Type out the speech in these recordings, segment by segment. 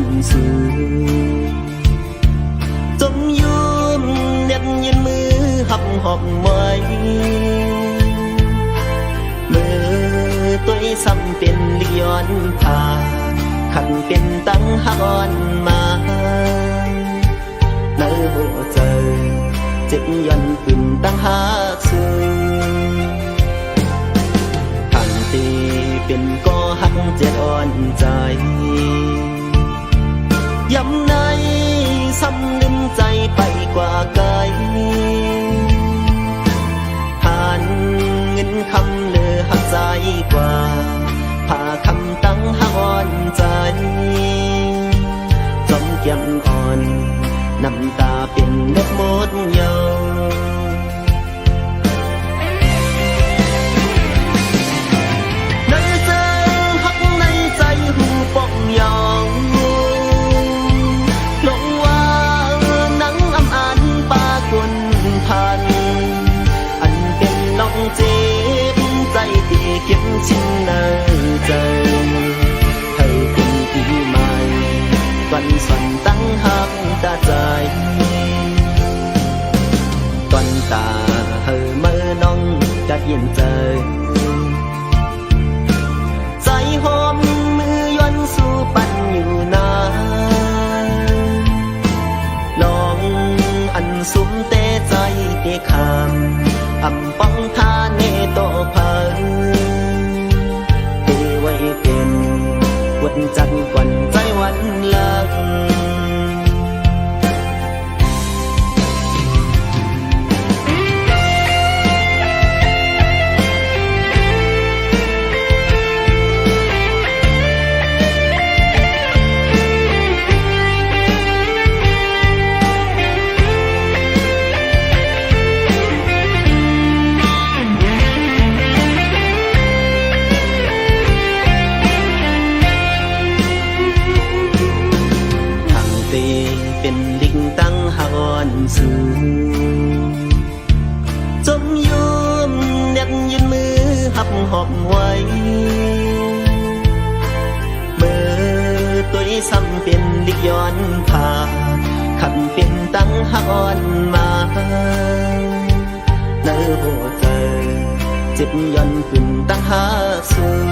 อนสูงจมยืมเน็บยืนมือหับหอบไว้มือตัวซ้ำเป็นลิกย้อนผ่าขันเป็นตั้งหักอ่อนมาในหัวใจเจ็บย้อนขึ้นตั้งหักสูงทันทีเป็นก็หักเจ็บอ่อนใจย้ำในซ้ำลืมใจไปกว่าไกลผ่านเงินคำเลือหักใจกว่าผ่าคำตั้งหักอ่อนใจจมเกี่ยมอ่อนน้ำตาเป็นเล็บมดยาวในใจหักในใจหูป่องยองลงว่านังอำอันปาคนพันอันเป็นน้องเจ็บใจที่เก็บชิ้นในใจให้เป็นปีใหม่วันสันตั้งหักตาใจตอนตาเฮอเมื่อน้องจะเย็นใจใจหอมมือย้อนสู่ปันอยู่นานลองอันสุมเตใจเตคำอำป้องทาเนโตพังเทไว้เป็นวันจันทร์ก่อนใจวันลักเป็นลิงตั้งหอนสูงจมยืมเน็บยืนมือหับหอบไว้เมื่อตัวซ้ำเป็นลิกย้อนผ่าขันเป็นตั้งหอนมาในหัวใจเจ็บย้อนขึ้นตั้งหาสูง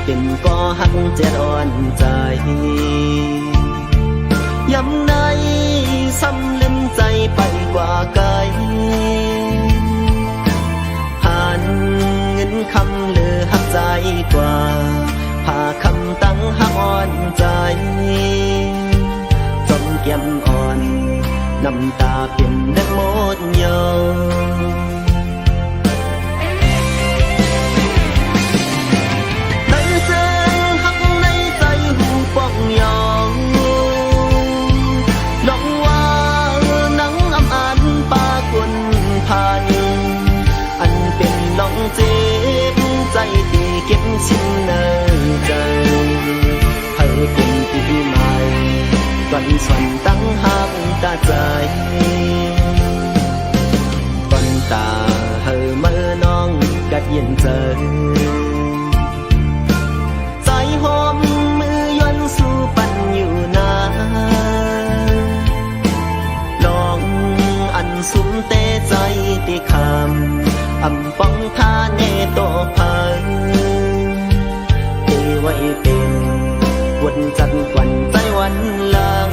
เป็นก็หักเจ็ดอ่อนใจย้ำในซ้ำลืมใจไปกว่าไกลผ่านเงินคำเลือหักใจกว่าผ่าคำตั้งหักอ่อนใจจมเกี่ยมอ่อนน้ำตาเป็นนักหมดยาวป้องยองลองว่านังอำอันปาคนพันอันเป็นลองเจ็บใจที่เก็บชิ้นในใจให้เป็นปีใหม่วันสันตั้งหักตาใจตอนตาเฮอเมื่อน้องกัดเย็นใจใจหอมสู่ปันอยู่นาลองอันสุมเตใจติคำอำป้องทาเนโตพังเทไว้เป็นวันจันทร์กวันใจวันลัง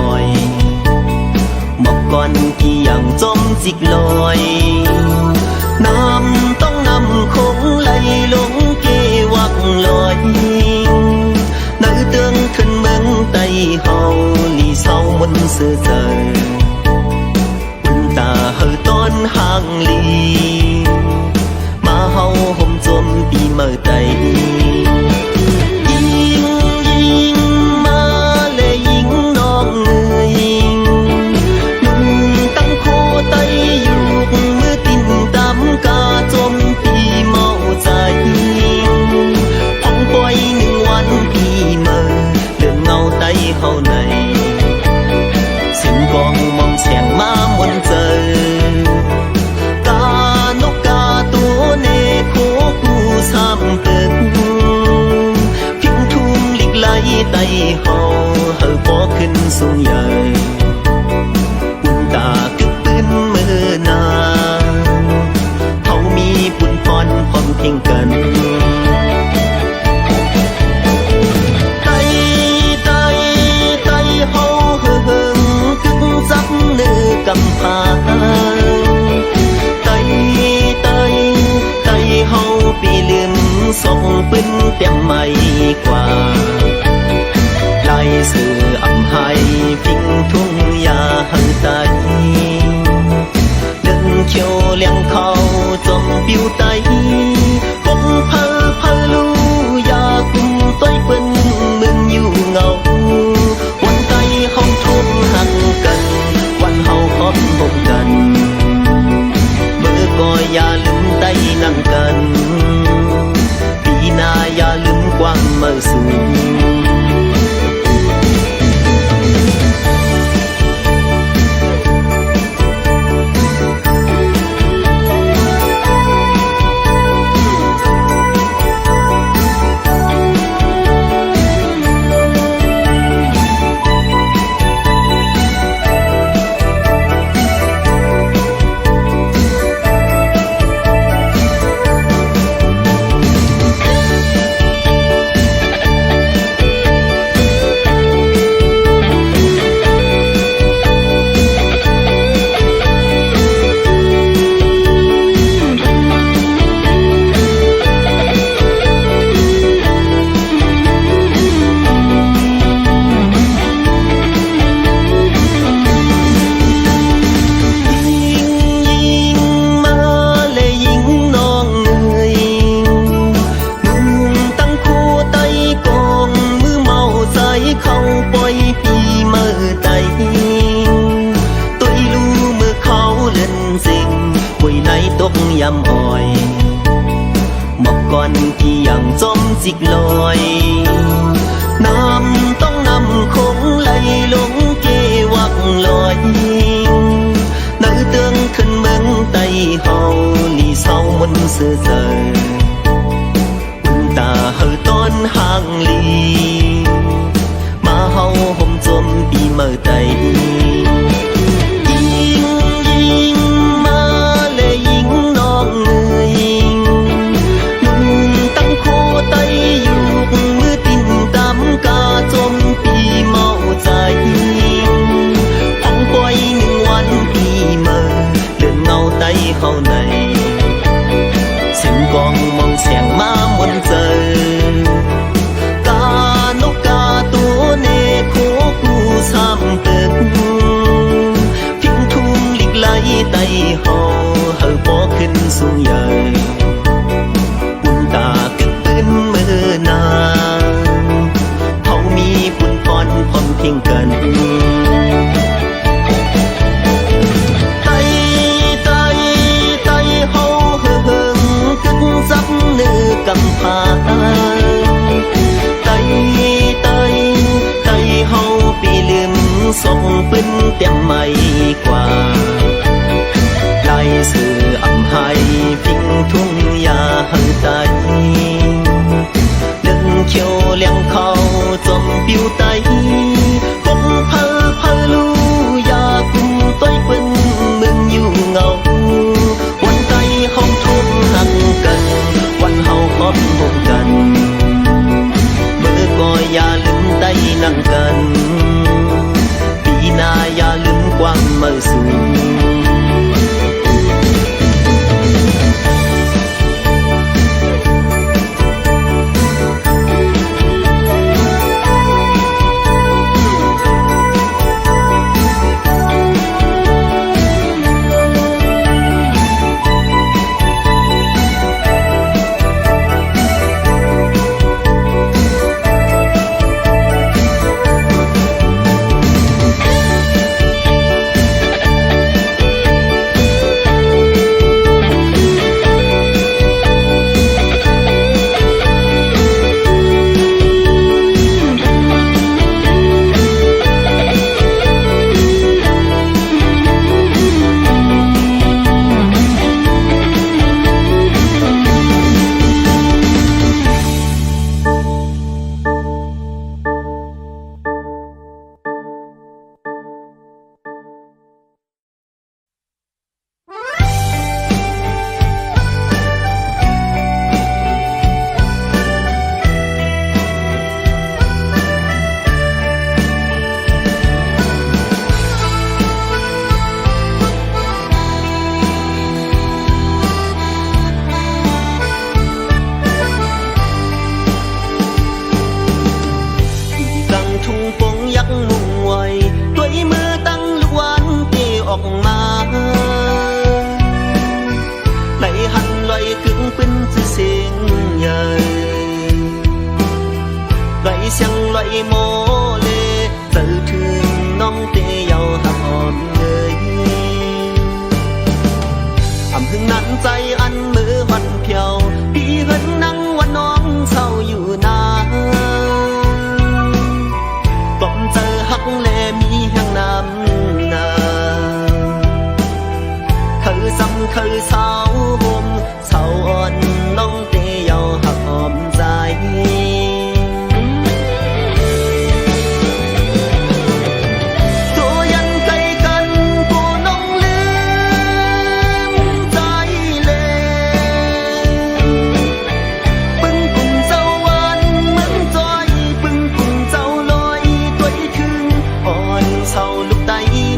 อยหมอกก้อนที่ยังจมจิกลอยน้ำต้องนำคงไหลลงเกวักลอยnơi tương thân mừng tay hầu lì sau muốn sơ giờ quân ta hơi tôn hàng lì mà hầu hôm chôm đi mơ tay hầu này xin con mong chèn má muốn giờ ca nốc ca tú nê khô cu sam từng phim thum lịch lấy tay hầu hờ bó khinh xuống nhờ quân ta cứ bên mơ na hầu mi buồn phòn phòn thiên cần cầm phá tay tay tay hầu bị liềm sọc bên tem mây qua lại sự ẩm hai phình thung ya hân tay đừng chiều liang khâu chom biu tay bông phơ phơ lu ya cùng tôi bên mừng yêu ngầu quân tay hông thôn hàng cần hom hom cần mơ coi ya lưng tay nặng cần vì na ya lưng quang mơ sungยำอ่อยหมอกก้อนที่ยังจมจิกลอยน้ำต้องนำคงไหลลงเกวักลอยnơi tương thân mừng tay hầu lì sau muốn sơ giờ quân ta hơi tôn hàng lì mà hầu hôm chôm đi mơ tay hầu này xin con mong chèn má muốn giờ ca nốc ca tú nê khô cu sam từng phim thum lịch lấy tay hầu hờ bó khinh xuống nhờ quân ta cứ bên mơ na hầu mi buồn phòn phòn thiên cần cầm phá tay tay tay hầu bị liềm sọc bên tem mây qua lại sự ẩm hai phình thung ya hân tay đừng chiều liang khâu chom biu tay bông phơ phơ lu ya cùng tôi bên mừng yêu ngầu quân tay hông thôn hàng cần hom hom cần mơ coi ya lưng tay nặng cần vì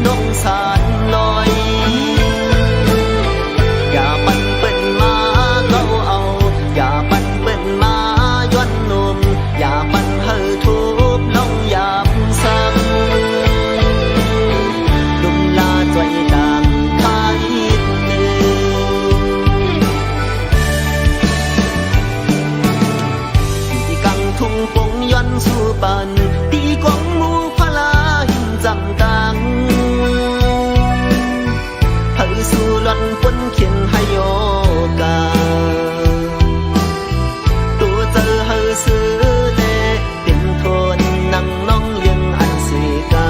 น้องสานลอยอย่าปั่นเปิ้นมาเขาเอาอย่าปั่นเปิ้นมาย้อนนมอย่าปั่นเฮอทุบน้องยามซ้ำดุมลาจ่อยต่างคายหนึ่งที่กังทุ่งปงย้อนสู่ปันตีกองหมูพลาหินจำตังเฮอสู่หล่อนปนเขียนให้โยกาตัวเจอเฮอซื้อเลเป็นทนนั่งน้องยังอันเสกำ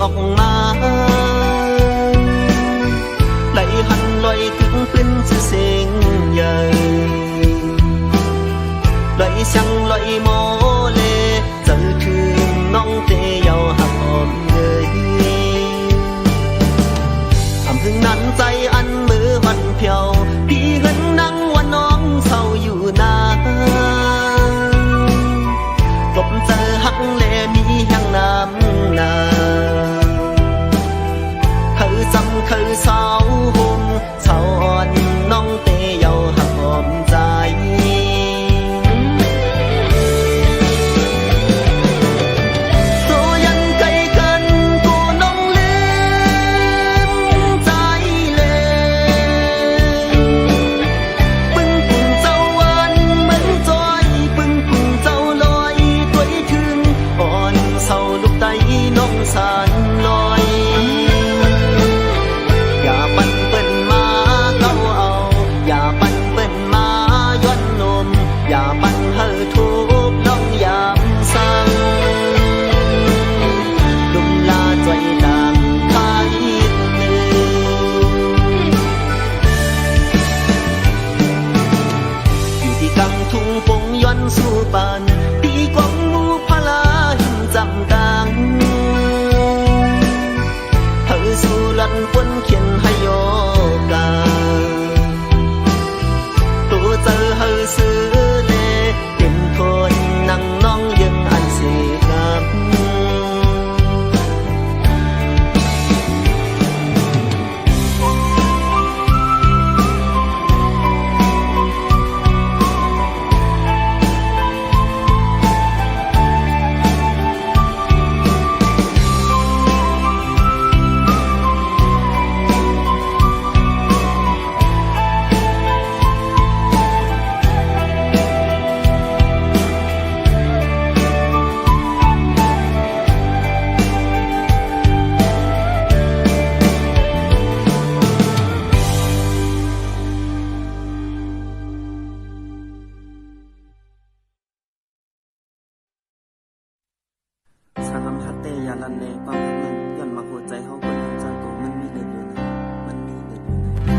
ออกมาไหลหันลอยถึงเป็นชื่อเสียงใหญ่ลอยช่างลอยโมเลเจอถึงน้องเตยาวหักอมเลยอำพึงนั้นใจอันมือวันเพียวพี่เห็นนั่งว่าน้องเศร้าอยู่นากบเจอหักเลมีแห่งน้ำนาคือสาวหุ่มสาวอ่อนน้องเตยาวหักหอมใจตัวยังไกลกันกูน้องลืมใจเลยปึ้งปุ่งเจ้าวันเหมือนจอยปึ้งปุ่งเจ้าลอยตัวถึงอ่อนเศร้าลูกไตน้องสานลอยทุบน้องยามสั่งดุมลาจ่อยต่างคายหนึ่งอยู่ที่กังทุ่งปงย้อนสู่ปันตีกองหมูพลาหินจำตังเฮอสู่หลันปนเขียนให้โยกาตัวเจอเฮอซื้อคนนั่งน้องยังอันเสียกับสารพัดเตยาลันเลความรักมันย้อนมาหัวใจเฮาคนทำจากตัวมันมีเด็ดอยู่ไหนมันมีเด็ดอยู่ไหน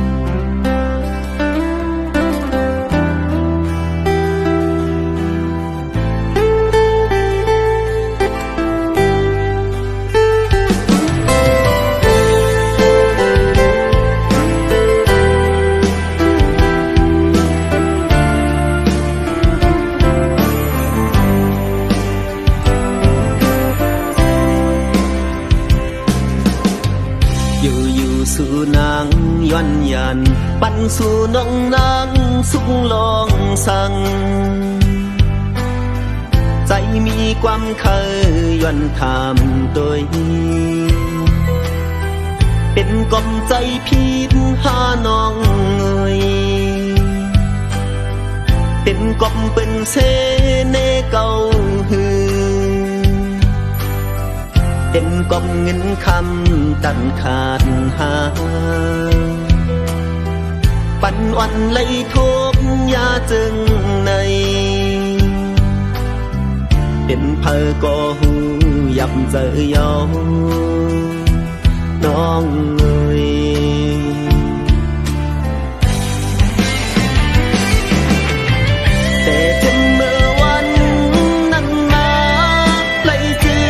สู่นางย้อนยันปั่นสู่น้องนางสุขลองสั่งใจมีความเคยย้อนถามโดยเป็นกลมใจพีดหาน้องเอ่ยเป็นกลมเป็นเสเนเก่าหือเป็นกบเงินคำตันขาดหา ปั่นวันไล่ทุกยาจึงในเป็นเพอก็หูยับเจอยอน้องเอ๋ยแต่จนเมื่อวันนั้นมาไล่จี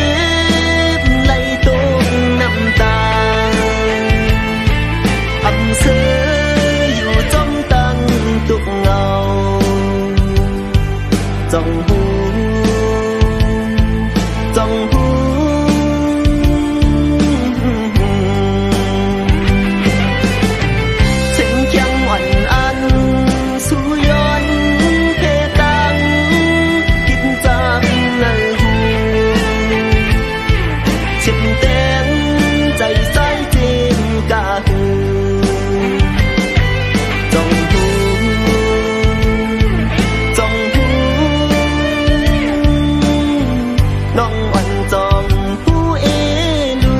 บไล่ตุกน้ำตาอำเสออยู่จ้องตั้งตุกเงาจ้องหูจ้องหูถึงเคียงอ่อนอันสู้ย้อนเพตังคิดจากในหูเช็ดแดงใจใสเจนกาหูจ้องหูจ้องหูน้องวันจองผู้เอลู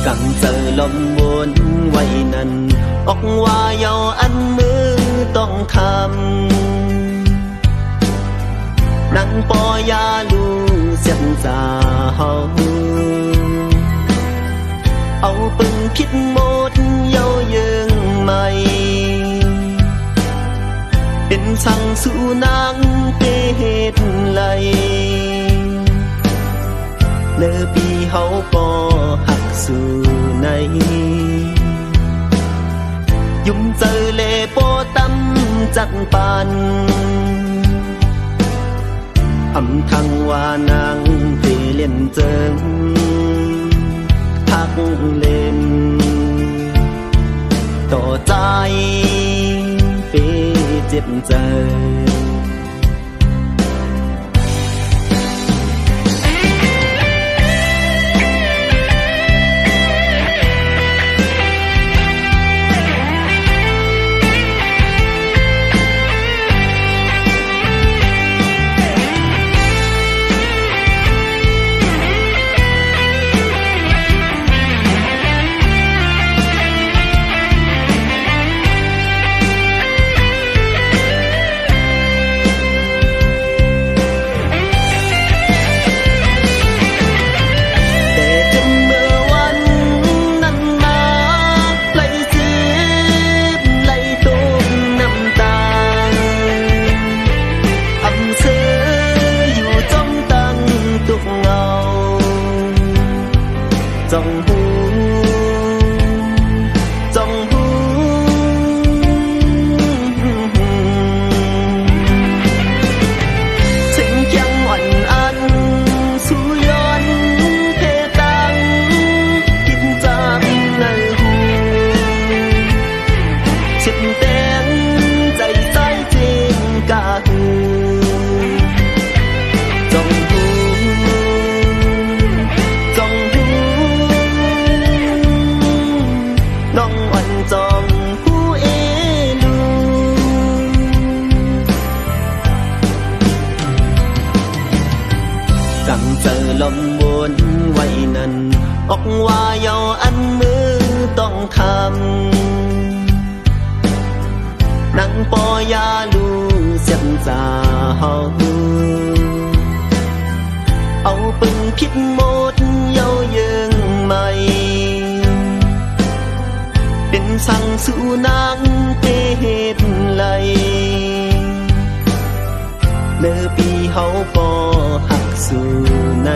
กังเจอลมวนไว้นั้นออกว่าเยาอันมือต้องทำนังปอยาลูเสียงจาเฮาเอาปึงคิดหมดเยาเยิงใหม่เป็นช่างสู่นางเตเหตุไหลเลอปีเฮาก็หักสู่ในยุ่มเจอเลโปตั้มจัดปันอำทังว่านางเตเล่นเจิงหักเล่นต่อใจเปเจ็บใจจ้องหูจ้องหูถึงเคียงอ่อนอันสู้ย้อนเพตังคิดจากในหูเช็ดแดงใจใสเจนกาหูจ้องหูจ้องหูน้องวันจองผู้เอลูกังเจอลมวนไว้นั้นออกว่าเยาอันมือต้องทำนังปอยาลูเสียงจาเฮาเอาปึงพิษหมดเยาเยิงใหม่เป็นช่างสู่นางเตเหตุไหลเมื่อปีเฮาก็หักสู่ใน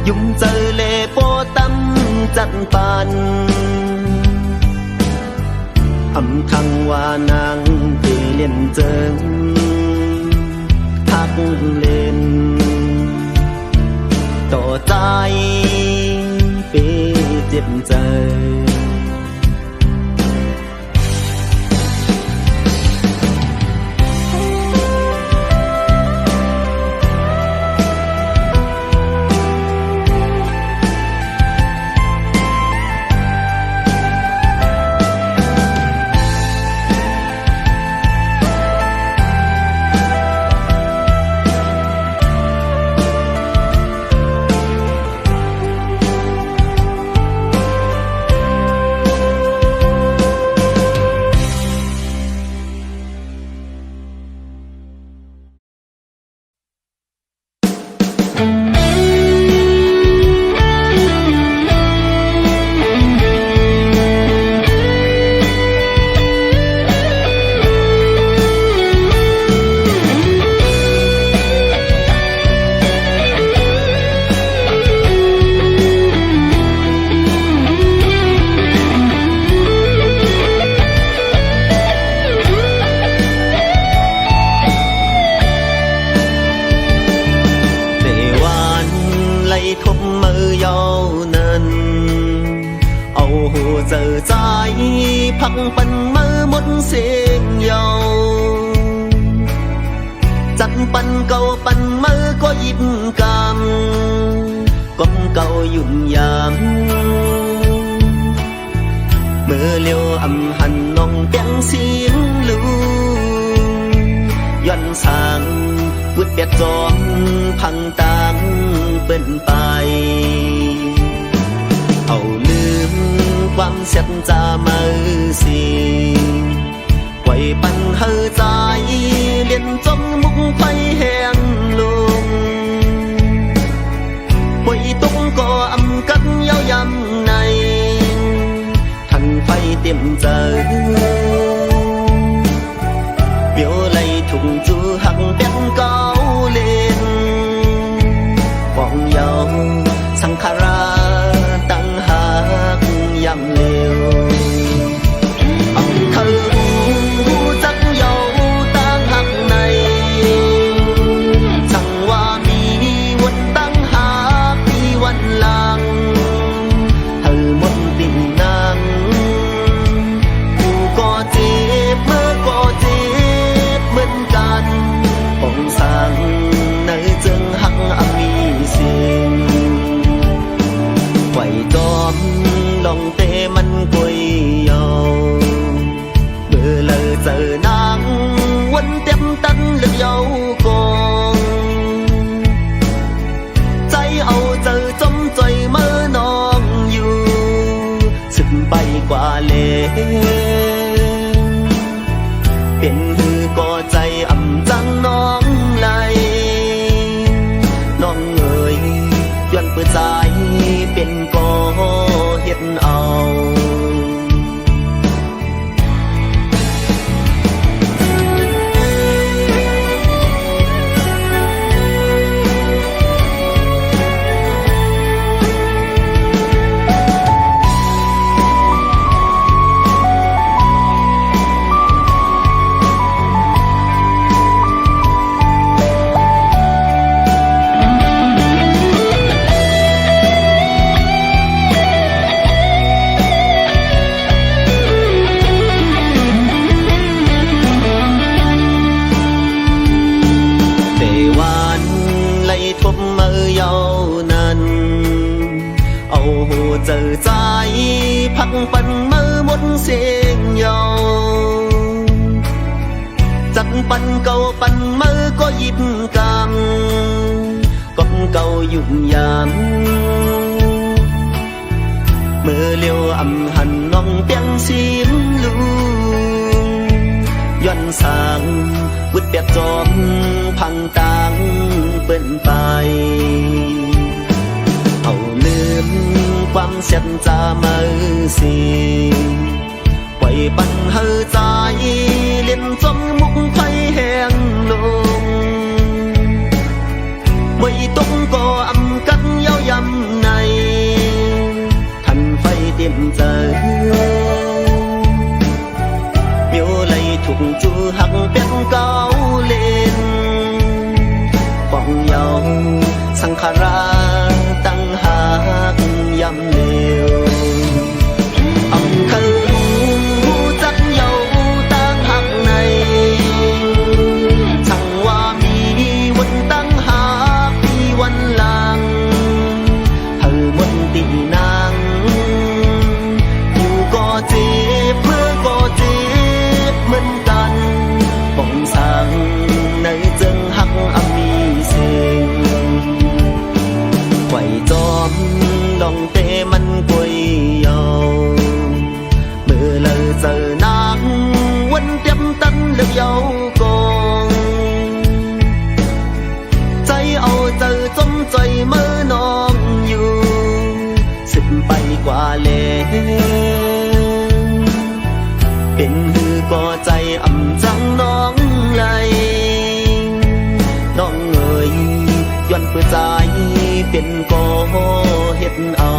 ยุ่มเจอเลโปตั้มจัดปันอำทังว่านางเตเล่นเจิงหักเล่นต่อใจเปเจ็บใจ giờ dài phăng bần mơ một xinh dầu chặt bần cầu bần mơ có dịp cam con cầu dùng yam mưa liêu âm hành nong tiếng xiên lưuย้อนสางวุดเปียดจอมพังตางเป็นไปเอาลืมความเสียจามือสีไว้ปันเฮอใจเลียนจมมุกไฟแห้งลงไว้ตุ้งก็อำกันยาวยำในทันไฟเต็มเจอbiểu lấy thùng chú hằng bên cao lên vòng dầu sang khá ra tăng hạc dằm liều ông thơ chắc dầu tăng hạc này chẳng qua mi quân tăng hạc đi quân làng hờ một tình nàng dù có chết mơ có chết bóng sáng nơi chân hắc ami xin quay tóm lòng tê mắn quay dầu bữa lờ giờ nắng quân tiếp tấn lực dấu con trái âu giờ trong trời mơ non dù sức bay qua lệ biển hư cóใจẩm trăng nón lại non người duyênเปิดใจเป็นก็เฮ็ดเอาgiờ trái phăng bần mơ một xinh dầu chắc bần cầu bần mơ có dịp cam con cầu dùng yam mưa liêu âm hành nong tiếng xiên lưuย้อนสางวุดเปียดจอมพังตางเป็นไปเอาลืมความเสียจามือสีไว้ปันเฮอใจเลียนจมมุกไฟแห้งลงไม่ต้องก็อำกันยาวยำในทันไฟเต็มเจอเมียวไหลถูกจูหักเป็นเก้าเลนฟองเยาสังขาราตั้งหากยำเลวông thơ chắc dầu tăng hạc này chẳng qua mi quân tăng hạc đi quân làng hờ một tỷ nàng dù có chết mưa có chết mân tan bóng sáng nơi chân hạc ami xinh quay tóm lòng tê mắn quay dầu mưa lờ giờ nắng quân tiếp tấn lực dấu con trái âu giờ trong trời mơ non dù sức bay qua lệ bên hư cóใจẩm trăng nón lại non người duyênเปิดใจเป็นก็เฮ็ดเอา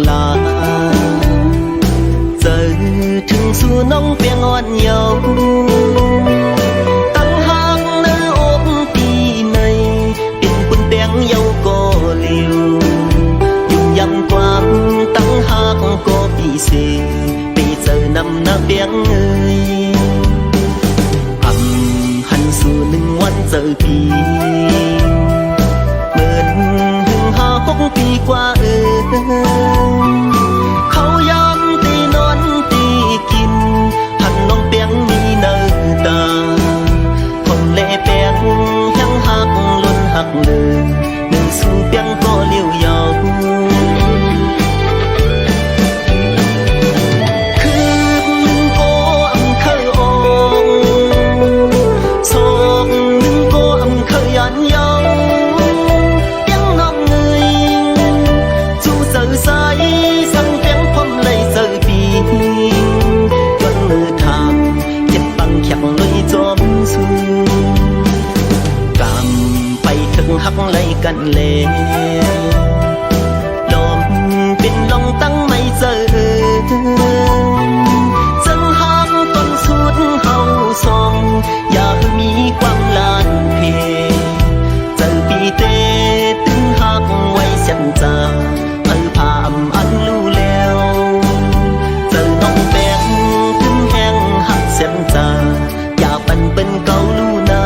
ลาเจอถึงสู่น้องเปียงอ่อนเยาว์ตั้งหากเนื้ออกปีในเป็นปุ่นเปียงเยาว์ก็เลียวยุ่งยำความตั้งหากก็ปีเสไปเจอนำหน้าเปียงเอ่ยหันสู่หนึ่งวันเจอปีเหมือนถึง5-6 ปีกว่าเขาย้ำตีนอนตีกินหันน้องเปียงมีเนื้อตาคนเล่เปียงยังหักล้นหักเลยหนึ่งสู่เปียงก็เลี้ยวยาวหักไหลกันเลยลมเป็นลมตั้งไม่เจอจังหักต้นสุดเฮาสองอยากมีความลานเพเจอปีเตตึงหักไว้เสียงจาพาอันรู้แล้วเจอน้องแป้งถึงแห้งหักเสียงจาอยากปันเป็นเก่ารู้นา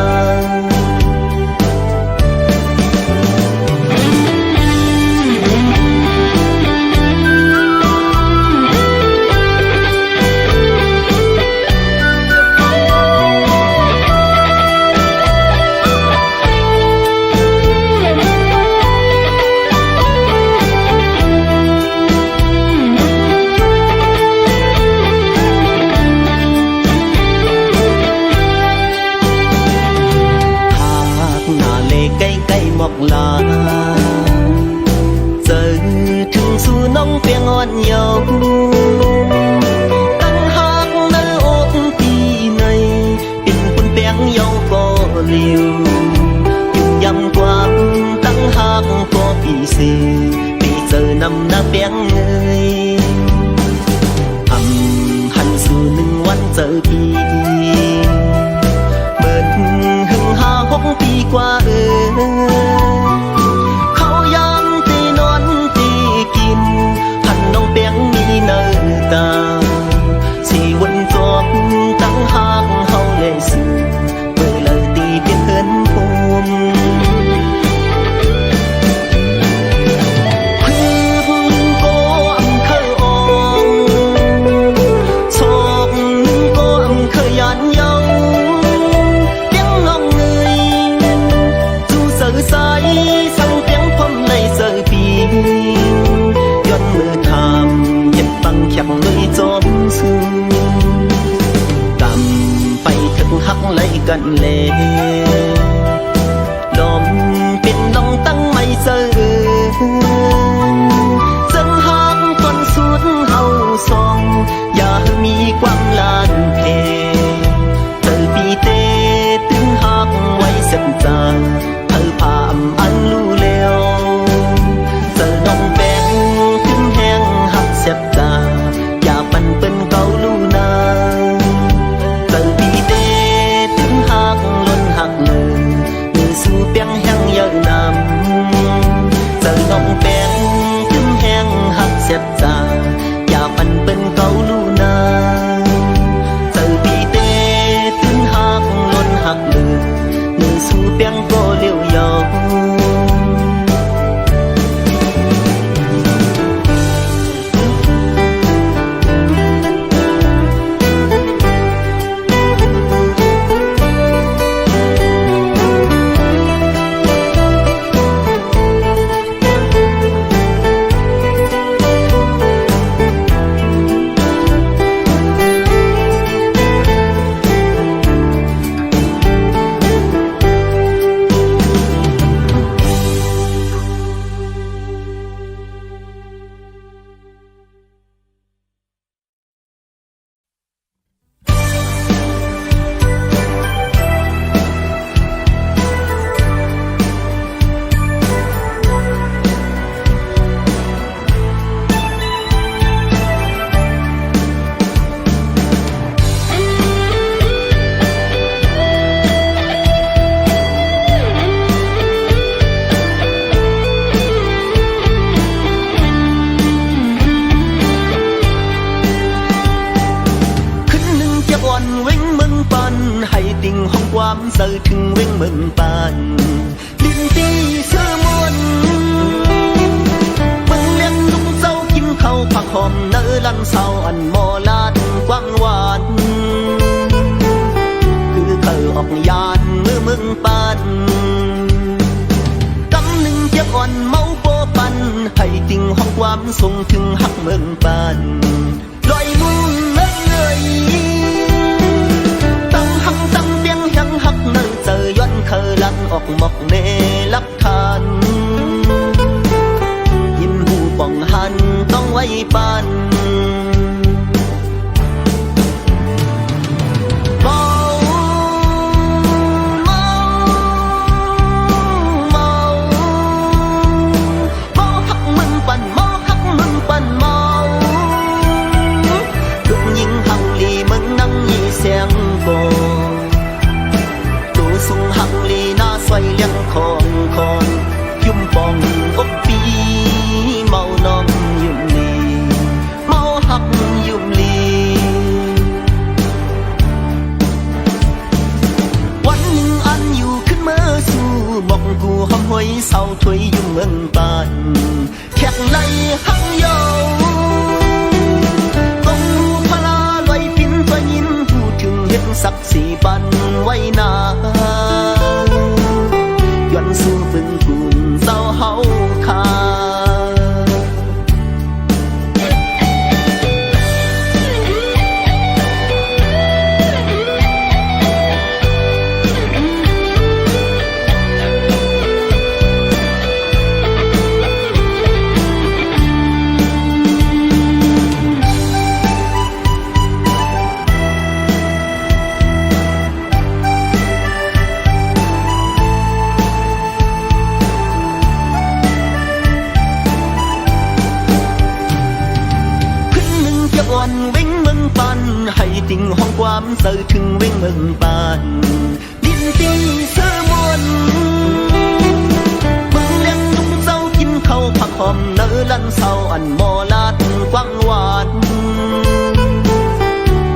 หมอกลาเจอถึงสู่น้องเปียงอ่อนเยาว์ตั้งหากเนื้ออกปีในเป็นปุ่นเปียงเยาว์ก็เลียวยุ่งยำความตั้งหากก็ปีเสไปเจอนำหน้าเปียงเอ่ยหันสู่หนึ่งวันเจอปีเหมือนหึง5-6 ปีกว่าเขาย้ำตีนอนตีกินหันน้องเปียงมีเนื้อตาสีวันจบตั้งหากเฮาเลยสื่อเมื่อเลยตีเป็นเหินภูมิหักไหลกันเลยลมเป็นน้องตั้งไม่เจอจังหักต้นสุดเฮาสองอย่ามีความลานเพเจอปีเตตึงหักไว้เสียจาพาอันรู้แล้วเจอน้องแป้งถึงแห้งหักเสียจาอย่าปันเป็นเก่ารู้นาเจอปีเตล้นหักเลยมือสู่เปียงแห้งเยอะนำเจอน้องเป ความส่งถึงหักเมืองปานลอยมุ่งเอ่ยตั้งหักตั้งเปียงยังหักเนยเจอย้อนเคยลันออกหมอกเนลักทานยินหูป่องหันต้องไว้ปานเศร้าถวยยุ่งเมืองปานแขกไหลหักเยาต้องพลาลอยพินตัวยินผู้ถึงเห็นศักดิ์ศรีปันไว้นาย้อนสู่ฝึงกุ่นเศร้าเฮาคาวิ่งเมืองปานให้ติ่งห้องความเสื่อถึงวิ่งเมืองปานดินตีเสื้อมวนเมืองเลี้ยงนุ่งเจ้ากินข้าวผักหอมเนื้อลันเศร้าอันมอลาดกว้างหวาน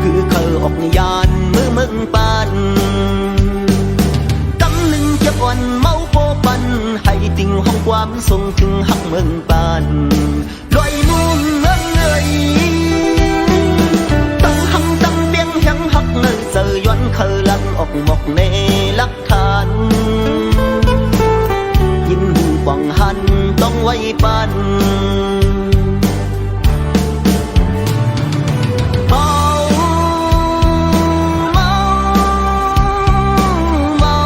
คือเคยออกยานเมืองปานกำหนึ่งเก็บอ่อนเมาโปปันให้ติ่งห้องความส่งถึงหักเมืองปานลอยมุ่งเอ่ยเจอย้อนเคยลังออกหมอกเนลักทานยินหูป่องหันต้องไว้ปันเมาเมาเมา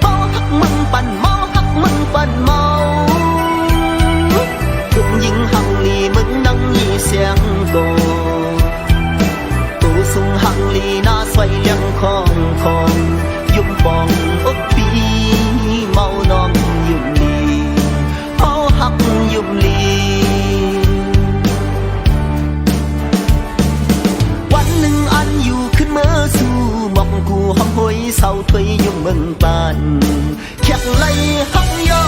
เมาหักมึงปั่นเมาหักมึงปั่นเมาทุกยิงหักลีมึงนั่งยี่เสียงโกสุงหังลีนาใส่เลี้ยงของยุ่มปองอกปีเมานองยุ่มลีเอาหักยุ่มลีวันหนึ่งอันอยู่ขึ้นเมื่อสู่หมอกกูห้องหวยเศร้าถวยยุ่งเมืองปานแขกไหลหักเยา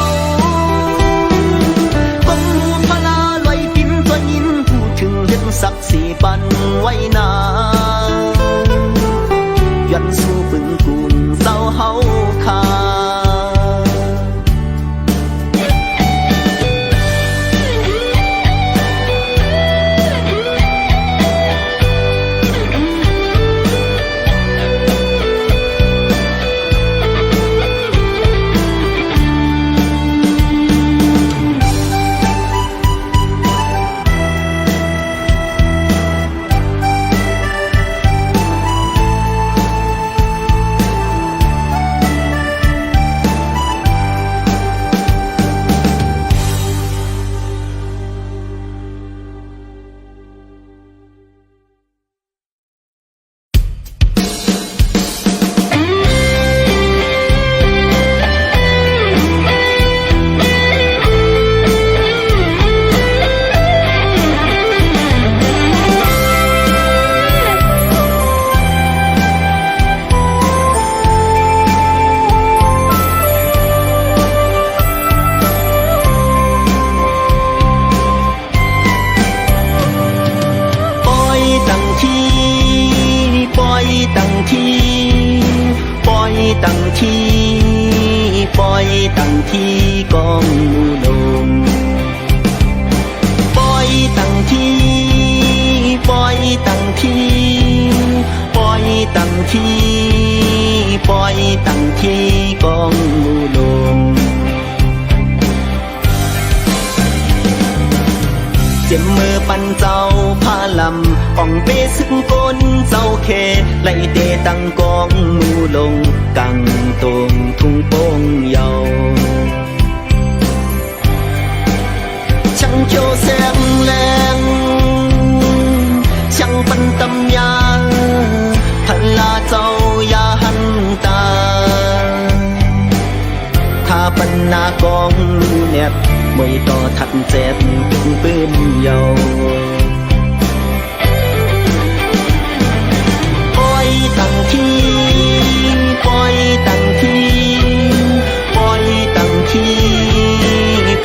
ก้มหูพลาลอยปินตัวยินผู้ถึงเห็นศักดิ์ศรีปันไว้นายันสู่ฝึงกุ่นเศร้าเฮาคาตั้งที่ปล่อยตั้งที่กองมูลงปล่อยตั้งที่ปล่อยตั้งที่ปล่อยตั้งที่ปล่อยตั้งที่กองมูลง อ่องเปซึ่งก้นเจ้าเคไล่เตตั้งกองมูลงกังตรงทุ่งโป่งเยาช่างเขียวแสงแรงช่างปันตำยาพลาเจ้าอย่าหันตาถ้าปัญนากองเน็บมวยต่อทัดเจ็บเป็นปืนเยาปล่อยตั้งที่ปล่อยตั้งที่ปล่อยตั้งที่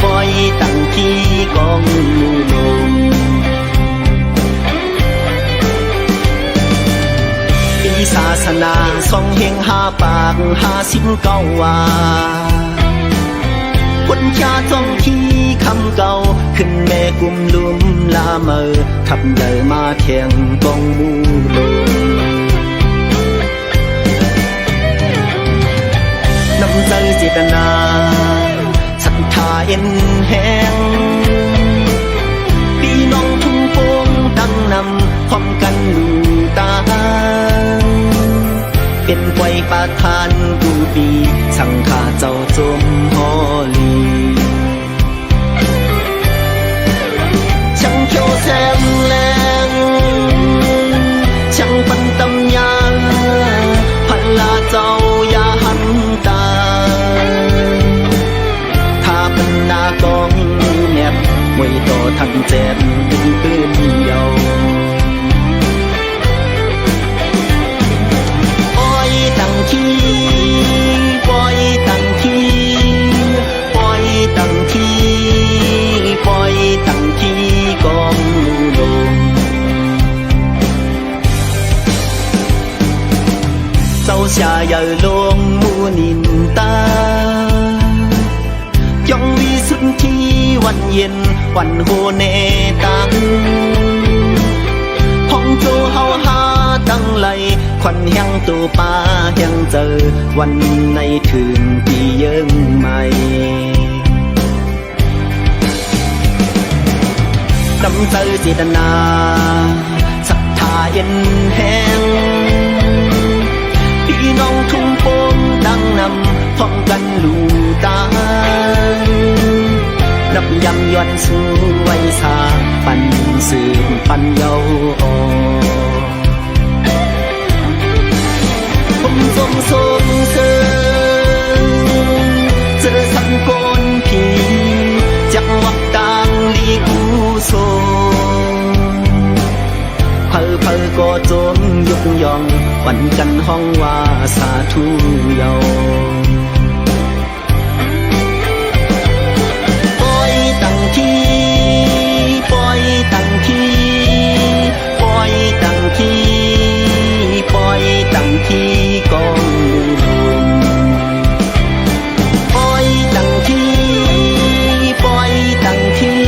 ปล่อยตั้งที่กองมูลงปีศาสนาส่องเฮงหาปาก59 ว่าคนชาจ้องที่คำเก่าขึ้นแม่กุมลุมลาเมอทับเดินมาแข่งกองมูลงน้ำใจเจตนาศรัทธาเอ็นแห้งพี่น้องทุ่งโป่งตั้งนำพร้อมกันลูตาเป็นไฟประทานดูปีสังขาเจ้าจมฮอลีช่างเขียวแสงแรงช่างปันตำยาพันลาเจ้าอย่าหันตาถ้าปันนากองแนบมวยต่อทันเจ็บเป็นปืนเยาตั้งที่ปล่อยตั้งที่ปล่อยตั้งที่ปล่อยตั้งที่กองมูลงเจ้าชายใหญ่ลงมูนินตาจ้องวิสุทธิวันเย็นวันโหเนตังห้องโจเฮาหาตั้งไหลควันแห้งตัวป่าแห้งเจอวันในถึงปีเยิ่งใหม่ดำเจอเจตนาศรัทธาเย็นแห้งพี่น้องทุ่งโป่งดังนำพร้อมกันลูตานับยำย้อนสู่ไว้สาปันสืบปันเยาอ่อนผมสมสมเสริญเจอสังกนผีจังหวัดต่างลีกูโซเพอเพอก็จมยกย่องปันกันห้องว่าสาธุเยาปล่อยตั้งที่ปล่อยตั้งที่ปล่อยตั้งที่ปล่อยตั้งที่กองมูลปล่อยตั้งที่ปล่อยตั้งที่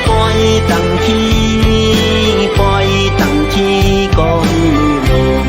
ปล่อยตั้งที่ปล่อยตั้งที่กองมูล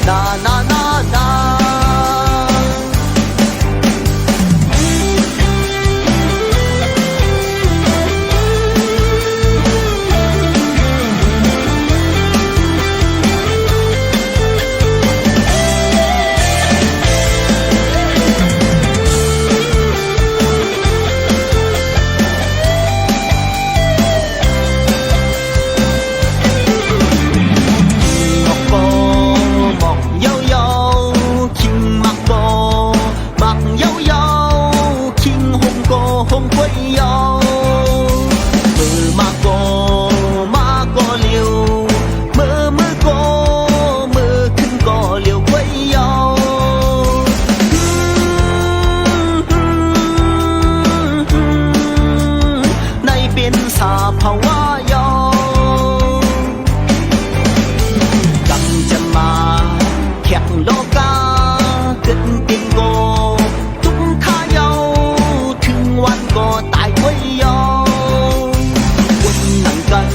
นานานานาสาภาวะยอกังจะมาแข่งโลกาเกิดเป็นโกทุกข้าเยาถึงวันก็ตายไว้ยอวนนั่งกัน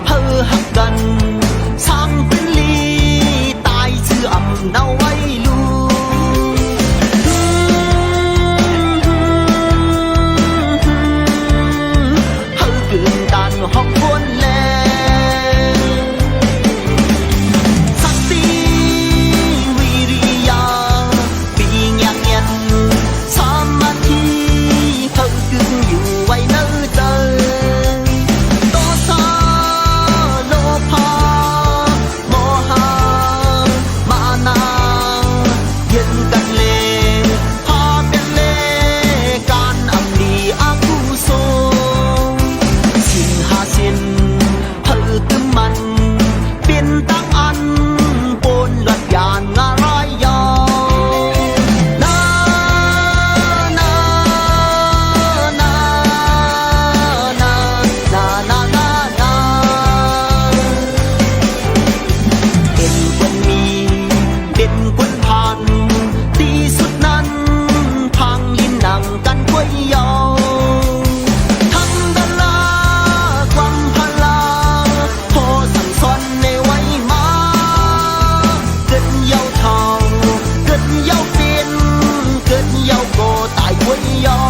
เพื่อหักกันสร้างเป็นลีตายเสื่อมเนาไว้ลูห้องคนแลสักตีวิริยาปีงยังเงียนสามัคคีเธอกึ่งอยู่ไว้เนื้อเจอโตซาโลภาโมหะมานาเย็นกันเลพาเป็นเลการอำดีอากุโซสินเพื่อกึมมันเป็นตั้งอันปนหลัดยานงารายยานานานานานานานานาเป็นคนมีเป็นคนผ่านที่สุดนั้นพังลิ้นหนังกันกวยยอยอ